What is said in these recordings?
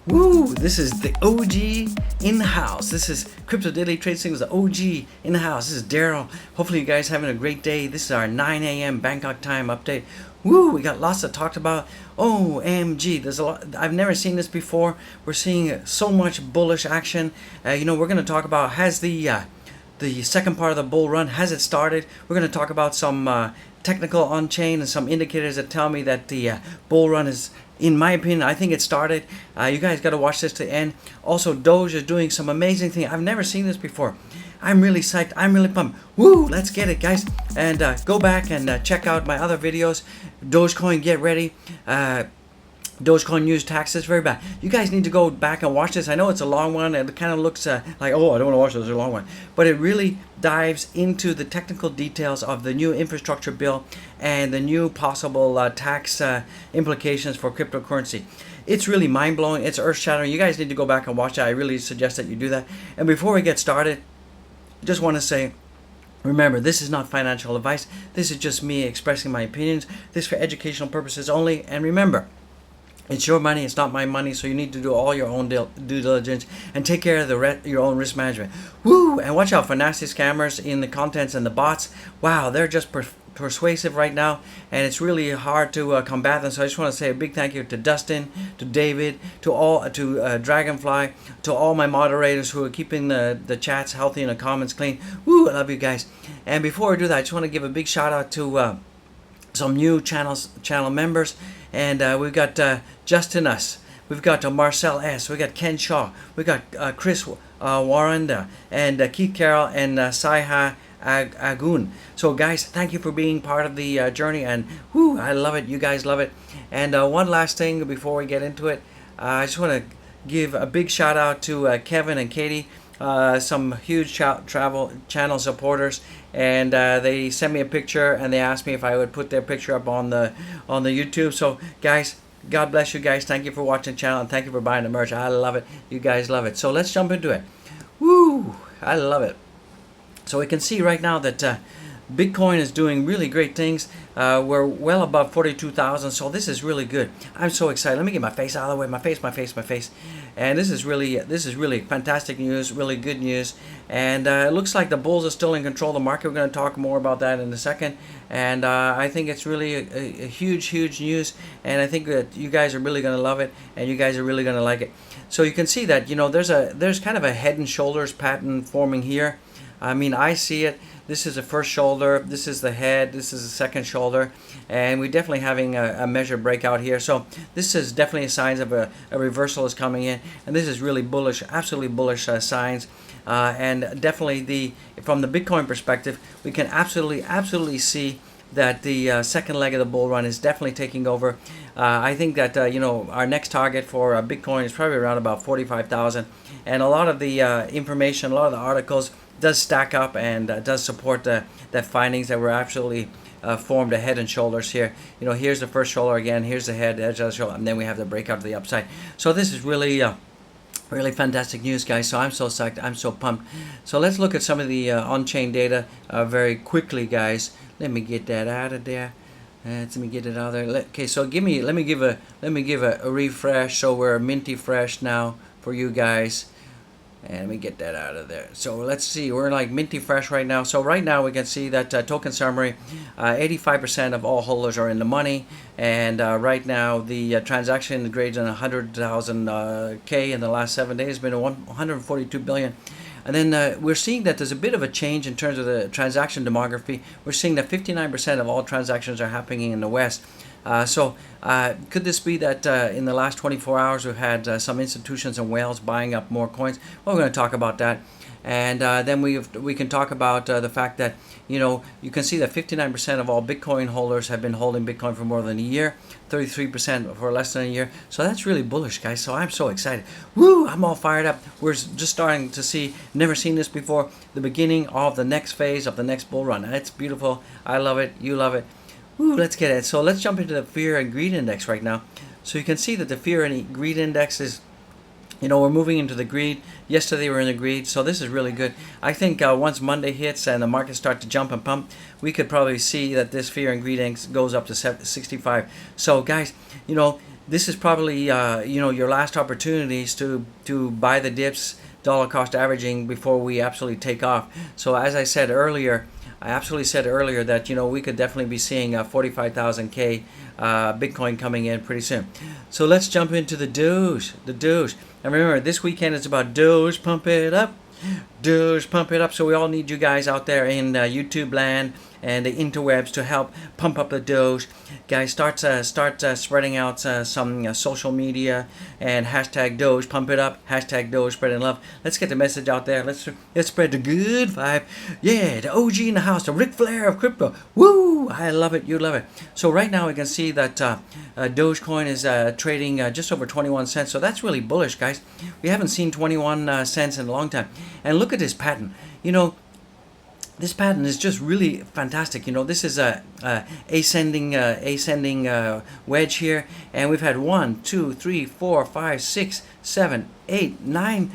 Woo! This is the OG in the house. This is Crypto Daily Trade Signals, the OG in the house. This is Daryl. Hopefully you guys having a great day. This is our 9 a.m. Bangkok time update. Woo! We got lots to talk about. OMG! There's a lot. I've never seen this before. We're seeing so much bullish action. We're going to talk about has the second part of the bull run, has it started? We're going to talk about some technical on-chain and some indicators that tell me that the bull run is, in my opinion, I think it started. You guys got to watch this to the end. Also, Doge is doing some amazing thing. I've never seen this before. I'm really psyched. I'm really pumped. Woo! Let's get it, guys. And go back and check out my other videos. Dogecoin, get ready. Dogecoin news taxes, very bad. You guys need to go back and watch this. I know it's a long one and it kind of looks like, oh, I don't want to watch this, it's a long one. But it really dives into the technical details of the new infrastructure bill and the new possible tax implications for cryptocurrency. It's really mind-blowing. It's earth-shattering. You guys need to go back and watch it. I really suggest that you do that. And before we get started, just want to say, remember, this is not financial advice. This is just me expressing my opinions. This is for educational purposes only. And remember, it's your money, it's not my money, so you need to do all your own due diligence and take care of your own risk management. Woo! And watch out for nasty scammers in the contents and the bots. Wow, they're just persuasive right now, and it's really hard to combat them. So I just want to say a big thank you to Dustin, to David, to Dragonfly, to all my moderators who are keeping the chats healthy and the comments clean. Woo! I love you guys. And before I do that, I just want to give a big shout out to some new channel members. And we've got Justin S. We've got Marcel S. We've got Ken Shaw. We've got Chris Warrenda and Keith Carroll and Saiha Agun. So guys, thank you for being part of the journey, and whoo, I love it. You guys love it. And one last thing before we get into it, I just want to give a big shout out to Kevin and Katie, some huge travel channel supporters, and they sent me a picture and they asked me if I would put their picture up on the YouTube. So guys, God bless you guys. Thank you for watching the channel and thank you for buying the merch. I love it. You guys love it. So let's jump into it. Woo! I love it. So we can see right now that Bitcoin is doing really great things. We're well above 42,000, so this is really good. I'm so excited. Let me get my face out of the way. My face. And this is really fantastic news, really good news. And it looks like the bulls are still in control of the market. We're going to talk more about that in a second. And I think it's really a huge news. And I think that you guys are really going to love it, and you guys are really going to like it. So you can see that there's kind of a head and shoulders pattern forming here. I mean, I see it. This is the first shoulder, this is the head, this is the second shoulder, and we're definitely having a measured breakout here. So this is definitely signs of a reversal is coming in, and this is really bullish, absolutely bullish signs. And definitely from the Bitcoin perspective, we can absolutely see that the second leg of the bull run is definitely taking over. I think that our next target for Bitcoin is probably around about 45,000, and a lot of the information, a lot of the articles does stack up and does support the findings that were actually formed a head and shoulders here. Here's the first shoulder again, here's the head, edge of the shoulder, and then we have the breakout to the upside. So this is really fantastic news, guys. So I'm so psyched, I'm so pumped. So let's look at some of the on-chain data very quickly, guys. Let me get that out of there. Let me get it out of there. Okay, so let me give a refresh. So we're minty fresh now for you guys. And let me get that out of there. So let's see, we're like minty fresh right now. So right now we can see that token summary, 85% of all holders are in the money. And right now the transaction greater than 100,000 K in the last 7 days has been 142 billion. And then we're seeing that there's a bit of a change in terms of the transaction demography. We're seeing that 59% of all transactions are happening in the West. So could this be that in the last 24 hours we've had some institutions in Wales buying up more coins? Well, we're going to talk about that. And then we can talk about the fact that, you can see that 59% of all Bitcoin holders have been holding Bitcoin for more than a year, 33% for less than a year. So that's really bullish, guys. So I'm so excited. Woo! I'm all fired up. We're just starting to see, never seen this before, the beginning of the next phase of the next bull run. And it's beautiful. I love it. You love it. Woo, let's get it. So let's jump into the fear and greed index right now. So you can see that the fear and greed index is, we're moving into the greed. Yesterday we were in the greed, so this is really good. I think once Monday hits and the markets start to jump and pump, we could probably see that this fear and greed index goes up to 65. So guys, this is probably your last opportunities to buy the dips, dollar cost averaging, before we absolutely take off. So as I absolutely said earlier that we could definitely be seeing 45,000 Bitcoin coming in pretty soon. So let's jump into the Doge. And remember, this weekend is about Doge, pump it up. Doge, pump it up. So we all need you guys out there in YouTube land and the interwebs to help pump up the Doge. Guys, start spreading out some social media and hashtag Doge, pump it up, hashtag Doge, spreading love. Let's get the message out there. Let's spread the good vibe. Yeah, the OG in the house, the Ric Flair of crypto. Woo! I love it. You love it. So right now we can see that Dogecoin is trading just over 21 cents. So that's really bullish, guys. We haven't seen 21 cents in a long time. And look at this pattern. This pattern is just really fantastic. This is a ascending wedge here, and we've had 1, 2, 3, 4, 5, 6, 7, 8, 9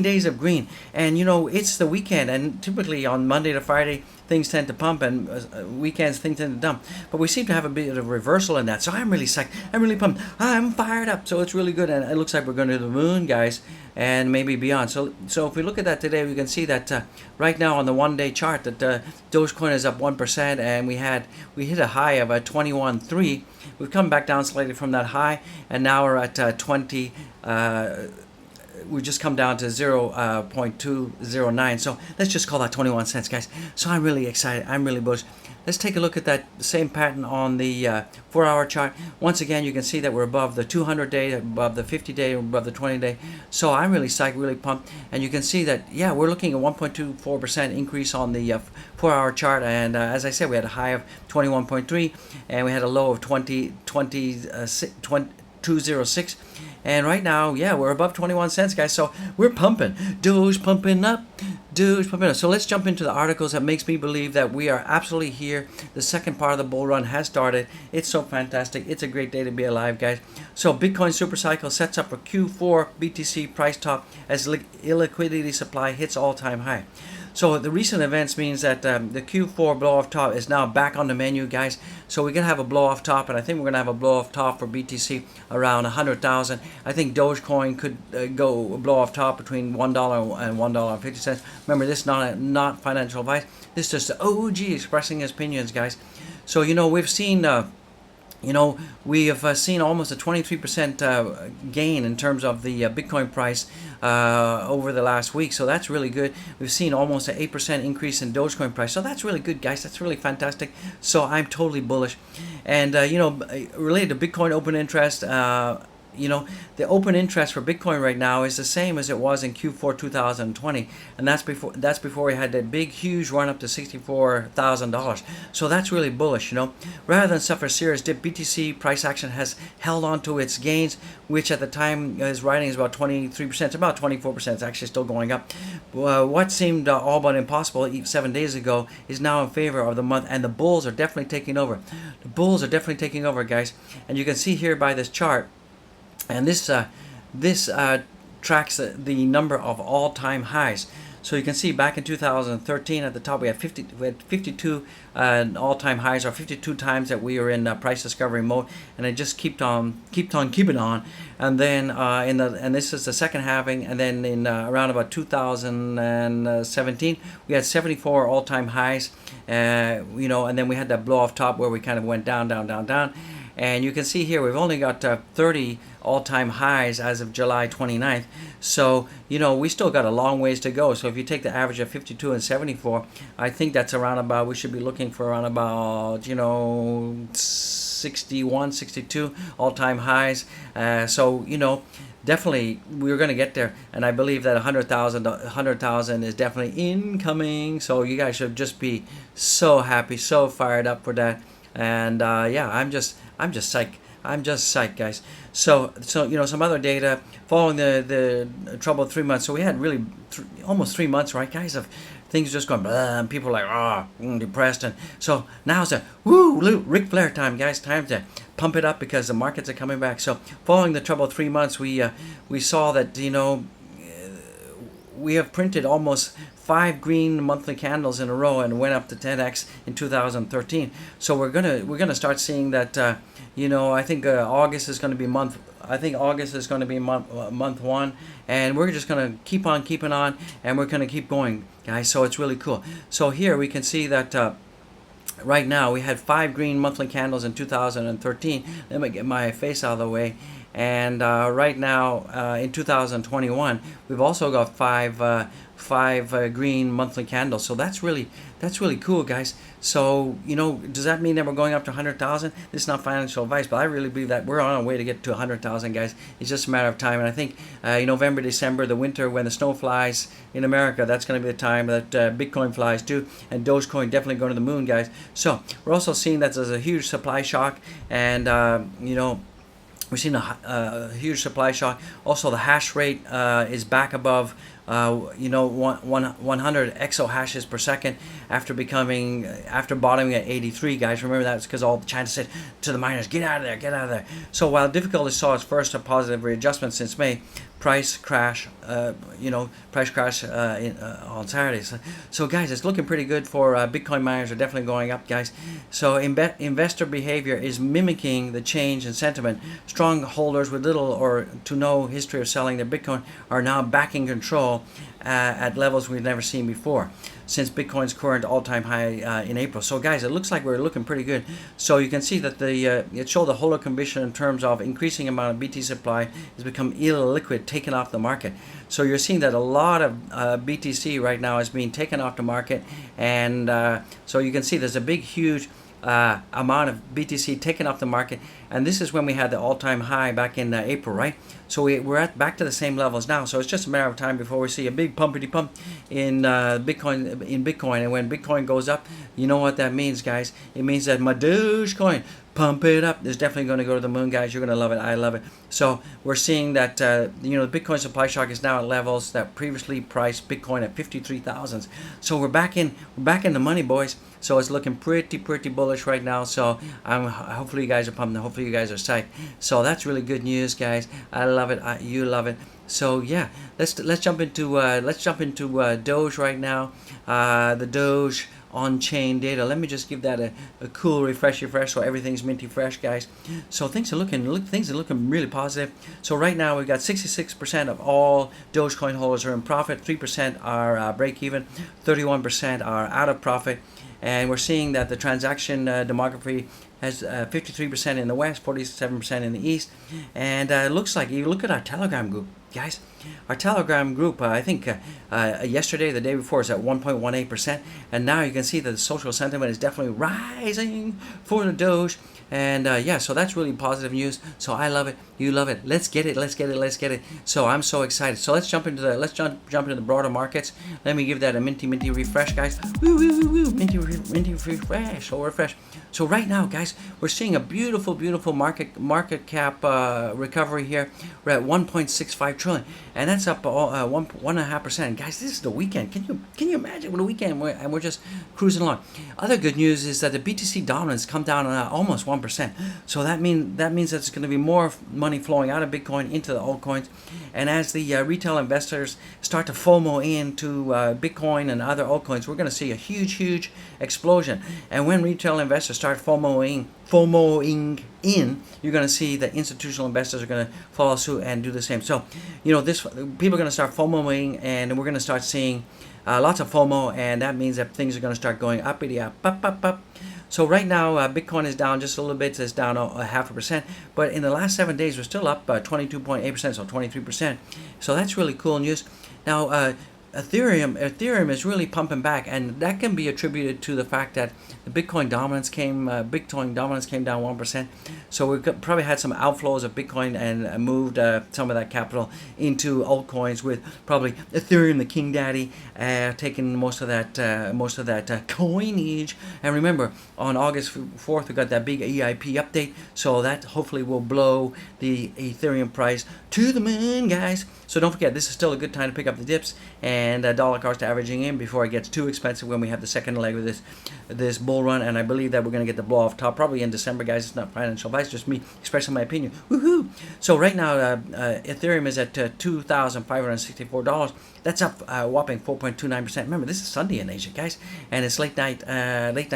days of green. And it's the weekend, and typically on Monday to Friday things tend to pump, and weekends things tend to dump. But we seem to have a bit of reversal in that. So I'm really psyched. I'm really pumped. I'm fired up. So it's really good, and it looks like we're going to the moon, guys, and maybe beyond. So if we look at that today, we can see that right now on the 1-day chart that Dogecoin is up 1%, and we hit a high of 21.3. We've come back down slightly from that high, and now we're at 20. We just come down to 0.209. So let's just call that 21 cents, guys. So I'm really excited. I'm really bullish. Let's take a look at that same pattern on the 4-hour chart. Once again, you can see that we're above the 200-day, above the 50-day, above the 20-day. So I'm really psyched, really pumped. And you can see that, yeah, we're looking at 1.24% increase on the 4-hour chart. And as I said, we had a high of 21.3, and we had a low of 206. And right now, yeah, we're above 21 cents, guys. So we're pumping. Doge pumping up. Doge pumping up. So let's jump into the articles that makes me believe that we are absolutely here. The second part of the bull run has started. It's so fantastic. It's a great day to be alive, guys. So Bitcoin supercycle sets up for Q4 BTC price top as illiquidity supply hits all-time high. So the recent events means that the Q4 blow-off top is now back on the menu, guys. So we're going to have a blow-off top, and I think we're going to have a blow-off top for BTC around 100,000. I think Dogecoin could go blow-off top between $1 and $1.50. Remember, this is not financial advice. This is just the OG expressing his opinions, guys. So, we've seen... we have seen almost a 23% gain in terms of the Bitcoin price over the last week. So that's really good. We've seen almost an 8% increase in Dogecoin price. So that's really good, guys. That's really fantastic. So I'm totally bullish. And, related to Bitcoin open interest, the open interest for Bitcoin right now is the same as it was in Q4 2020, and that's before we had that big, huge run up to $64,000. So that's really bullish, Rather than suffer serious dip, BTC price action has held on to its gains, which at the time is writing is about 23%. It's about 24%. It's actually still going up. What seemed all but impossible 7 days ago is now in favor of the month, and the bulls are definitely taking over. The bulls are definitely taking over, guys, and you can see here by this chart. And this tracks the number of all-time highs. So you can see back in 2013 at the top we had 52 all-time highs, or 52 times that we were in price discovery mode, and it just kept on keeping on. And then and this is the second halving, and then in around about 2017 we had 74 all-time highs, and then we had that blow off top where we kind of went down. And you can see here we've only got 30 all-time highs as of July 29th. So, we still got a long ways to go. So if you take the average of 52 and 74, I think that's around about, we should be looking for around about, 61, 62 all-time highs. So, definitely we're going to get there. And I believe that 100,000 is definitely incoming. So you guys should just be so happy, so fired up for that. And yeah, I'm just psyched. I'm just psyched, guys. So some other data following the troubled 3 months. So we had really almost 3 months, right, guys, of things just going blah, and people like depressed. And so now it's a Ric Flair time, guys. Time to pump it up because the markets are coming back. So following the troubled 3 months, we saw that we have printed almost 5 green monthly candles in a row and went up to 10x in 2013. So we're gonna start seeing that. I think August is going to be month. I think August is going to be month one, and we're just going to keep on keeping on, and we're going to keep going, guys. So it's really cool. So here we can see that. Right now, we had 5 green monthly candles in 2013. Let me get my face out of the way. And right now, in 2021, we've also got five green monthly candles. So that's really cool, guys. So does that mean that we're going up to 100,000? This is not financial advice, but I really believe that we're on our way to get to 100,000, guys. It's just a matter of time. And I think November, December, the winter when the snow flies in America, that's going to be the time that Bitcoin flies too, and Dogecoin definitely going to the moon, guys. So we're also seeing that there's a huge supply shock, and we've seen a huge supply shock. Also, the hash rate is back above 100 exahashes per second after bottoming at 83, guys. Remember that's because all China said to the miners, get out of there. So while difficulty saw its first a positive readjustment since May, price crash on Saturday. So guys, it's looking pretty good for Bitcoin miners are definitely going up, guys. So investor behavior is mimicking the change in sentiment. Strong holders with little or to no history of selling their Bitcoin are now back in control at levels we've never seen before since Bitcoin's current all-time high in April. So guys, it looks like we're looking pretty good. So you can see that it showed the whole condition in terms of increasing amount of BTC supply has become illiquid, taken off the market. So you're seeing that a lot of BTC right now is being taken off the market, and so you can see there's a big, huge amount of BTC taken off the market, and this is when we had the all-time high back in April, right? So we're back to the same levels now. So it's just a matter of time before we see a big pumpity pump in Bitcoin. And when Bitcoin goes up, you know what that means, guys? It means that my Dogecoin, pump it up, is definitely going to go to the moon, guys. You're going to love it. I love it. So we're seeing that the Bitcoin supply shock is now at levels that previously priced Bitcoin at 53,000. So we're back in the money, boys. So it's looking pretty bullish right now. So hopefully you guys are pumped. Hopefully you guys are psyched. So that's really good news, guys. I love it. You love it. So yeah, let's jump into Doge right now. The Doge on-chain data. Let me just give that a cool refresh so everything's minty fresh, guys. So things are looking really positive. So right now we've got 66% of all Dogecoin holders are in profit, 3% are break even, 31% are out of profit. And we're seeing that the transaction demography has 53% in the west, 47% in the east. And it looks like, you look at our Telegram group, guys. Our Telegram group, I think yesterday, the day before, is at 1.18%. And now you can see that the social sentiment is definitely rising for the Doge. And yeah, so that's really positive news. So I love it. You love it. Let's get it. So I'm so excited. So let's jump into the broader markets. Let me give that a minty refresh, guys. Woo. Minty refresh. So refresh. So right now, guys, we're seeing a beautiful market cap recovery here. We're at 1.65 trillion, and that's up 1.5%. Guys, this is the weekend. Can you imagine what a weekend? We're just cruising along. Other good news is that the BTC dominance come down almost 1%. So that means that it's going to be more money flowing out of Bitcoin into the altcoins, and as the retail investors start to FOMO into Bitcoin and other altcoins, we're going to see a huge explosion. And when retail investors start FOMOing in, you're going to see that institutional investors are going to follow suit and do the same. So, people are going to start FOMOing, and we're going to start seeing lots of FOMO, and that means that things are going to start going uppity up. So right now, Bitcoin is down just a little bit. It's down 0.5%. But in the last 7 days, we're still up 22.8%, so 23%. So that's really cool news. Now, Ethereum is really pumping back, and that can be attributed to the fact that the Bitcoin dominance came down 1%. So we probably had some outflows of Bitcoin and moved some of that capital into altcoins, with probably Ethereum, the king daddy, taking most of that coinage. And remember, on August 4th, we got that big EIP update, so that hopefully will blow the Ethereum price to the moon, guys. So don't forget, this is still a good time to pick up the dips. And and dollar cost averaging in before it gets too expensive when we have the second leg of this bull run. And I believe that we're going to get the blow off top probably in December, guys. It's not financial advice, just me expressing my opinion. Woohoo! So right now, Ethereum is at $2,564. That's up a whopping 4.29%. Remember, this is Sunday in Asia, guys, and it's late night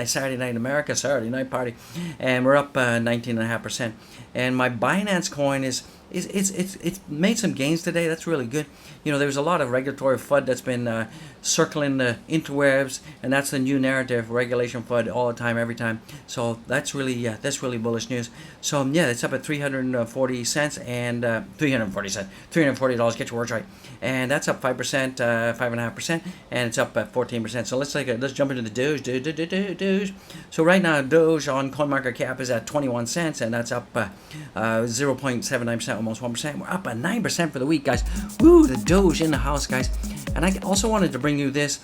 Saturday night in America, Saturday night party, and we're up 19.5%. And my Binance coin it's made some gains today. That's really good. You know, there's a lot of regulatory FUD that's been circling the interwebs, and that's the new narrative, regulation FUD all the time, every time. So that's really bullish news. So yeah, it's up at 340 cents and $340. Get your words right. And that's up 5%, 5.5%, and it's up at 14%. So let's jump into the Doge. So right now, Doge on CoinMarketCap is at 21 cents, and that's up 0.79%, almost 1%. We're up at 9% for the week, guys. Woo, the Doge in the house, guys. And I also wanted to bring you this.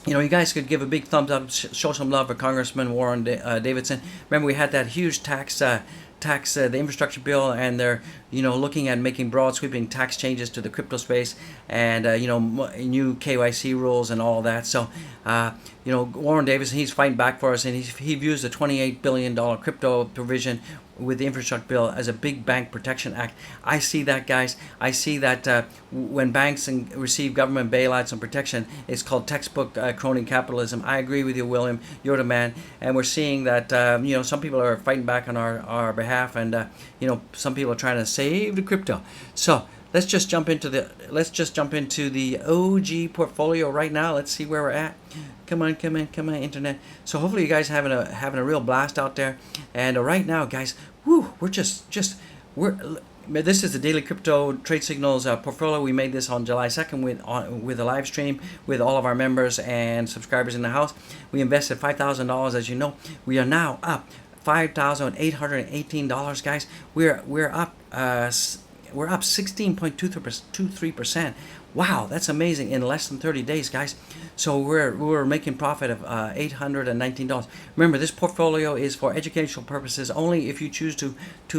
You know, you guys could give a big thumbs up, show some love for Congressman Warren Davidson. Remember, we had that huge the infrastructure bill, and they're, you know, looking at making broad sweeping tax changes to the crypto space, and you know, new KYC rules and all of that. So you know, Warren Davidson, he's fighting back for us, and he views the $28 billion crypto provision with the infrastructure bill as a big bank protection act. I see that, guys. I see that when banks receive government bailouts and protection, it's called textbook crony capitalism. I agree with you, William. You're the man. And we're seeing that you know, some people are fighting back on our behalf, and you know, some people are trying to save the crypto. So let's just jump into the OG portfolio right now. Let's see where we're at. Come on, internet. So hopefully you guys having a real blast out there. And right now, guys, whoo, we're this is the daily crypto trade signals portfolio. We made this on July 2nd with a live stream with all of our members and subscribers in the house. We invested $5,000, as you know. We are now up $5,818, guys. We're up 16.23%. Wow, that's amazing in less than 30 days, guys. So we're making profit of $819. Remember, this portfolio is for educational purposes only. If you choose to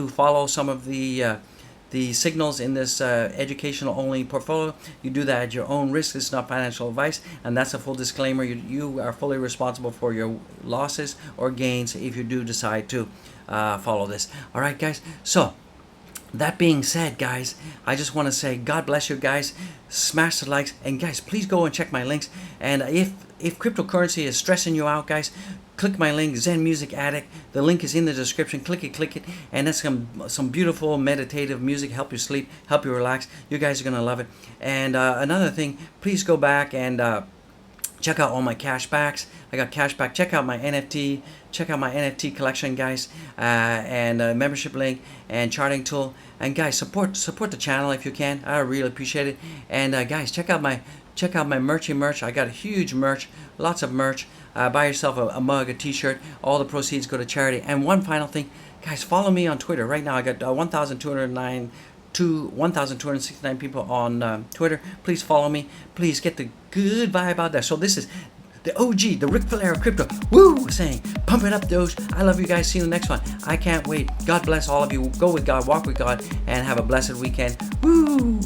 follow some of the signals in this educational only portfolio, you do that at your own risk. It's not financial advice, and that's a full disclaimer. You are fully responsible for your losses or gains if you do decide to follow this. All right, guys. So that being said, guys, I just want to say God bless you guys. Smash the likes, and guys, please go and check my links. And if cryptocurrency is stressing you out, guys, click my link, Zen Music Addict. The link is in the description. Click it, and that's some beautiful meditative music. Help you sleep, help you relax. You guys are gonna love it. And another thing, please go back and check out all my cashbacks. I got cashback. Check out my NFT. Check out my NFT collection, guys, and membership link and charting tool. And guys, support the channel if you can. I really appreciate it. And guys, check out my merch. I got a huge merch, lots of merch. Buy yourself a mug, a T-shirt. All the proceeds go to charity. And one final thing, guys, follow me on Twitter. Right now, I got 1,269 people on Twitter. Please follow me. Please get the good vibe out there. So this is the OG, the Ric Flair of crypto. Woo! Saying, pump it up, Doge. I love you guys. See you in the next one. I can't wait. God bless all of you. Go with God, walk with God, and have a blessed weekend. Woo!